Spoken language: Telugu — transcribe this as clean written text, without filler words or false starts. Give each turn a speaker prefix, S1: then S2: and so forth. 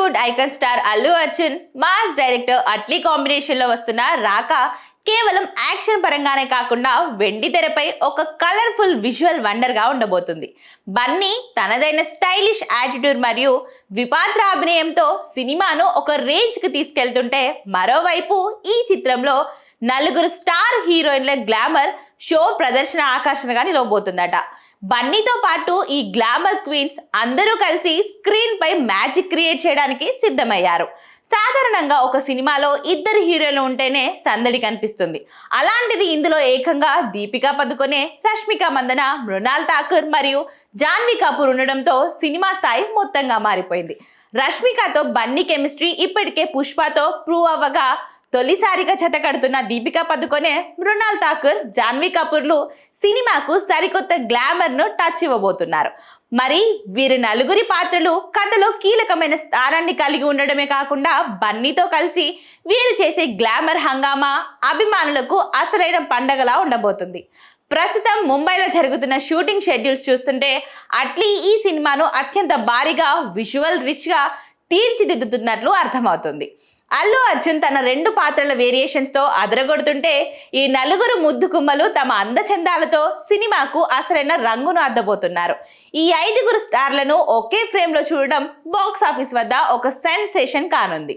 S1: Bollywood icon star Allu Arjun mass director Atlee combination లో వస్తున్న రాక కేవలం యాక్షన్ పరంగానే కాకుండా వెండి తెరపై ఒక కలర్ఫుల్ విజువల్ వండర్ గా ఉండబోతుంది. బన్నీ తనదైన స్టైలిష్ యాటిట్యూడ్ మరియు విపాత్ర అభినయంతో సినిమాను ఒక రేంజ్ కి తీసుకెళ్తుంటే, మరోవైపు ఈ చిత్రంలో నలుగురు స్టార్ హీరోయిన్ల గ్లామర్ షో ప్రదర్శన ఆకర్షణగా నిలవబోతుందట. బన్నీతో పాటు ఈ గ్లామర్ క్వీన్స్ అందరూ కలిసి స్క్రీన్ పై మ్యాజిక్ క్రియేట్ చేయడానికి సిద్ధమయ్యారు. సాధారణంగా ఒక సినిమాలో ఇద్దరు హీరోలు ఉంటేనే సందడి కనిపిస్తుంది. అలాంటిది ఇందులో ఏకంగా దీపికా పదుకొనే, రష్మిక మందన, మృణాల్ ఠాకూర్ మరియు జాన్వీ కపూర్ ఉండడంతో సినిమా స్థాయి మొత్తంగా మారిపోయింది. రష్మికతో బన్నీ కెమిస్ట్రీ ఇప్పటికే పుష్పతో ప్రూవ్ అవ్వగా, తొలిసారిగా జత కడుతున్న దీపికా పదుకొనే, మృణాల్ ఠాకూర్, జాన్వీ కపూర్లు సినిమాకు సరికొత్త గ్లామర్ ను టచ్ ఇవ్వబోతున్నారు. మరి వీరి నలుగురి పాత్రలు కథలో కీలకమైన స్థానాన్ని కలిగి ఉండడమే కాకుండా, బన్నీతో కలిసి వీరు చేసే గ్లామర్ హంగామా అభిమానులకు అసలైన పండగలా ఉండబోతుంది. ప్రస్తుతం ముంబైలో జరుగుతున్న షూటింగ్ షెడ్యూల్స్ చూస్తుంటే, అట్లీ ఈ సినిమాను అత్యంత భారీగా విజువల్ రిచ్ గా తీర్చిదిద్దుతున్నట్లు అర్థమవుతుంది. అల్లు అర్జున్ తన రెండు పాత్రల వేరియేషన్స్ తో అదరగొడుతుంటే, ఈ నలుగురు ముద్దు కుమ్మలు తమ అందచందాలతో సినిమాకు అసలైన రంగును అద్దబోతున్నారు. ఈ ఐదుగురు స్టార్లను ఒకే ఫ్రేమ్ లో చూడడం బాక్స్ ఆఫీస్ వద్ద ఒక సెన్సేషన్ కానుంది.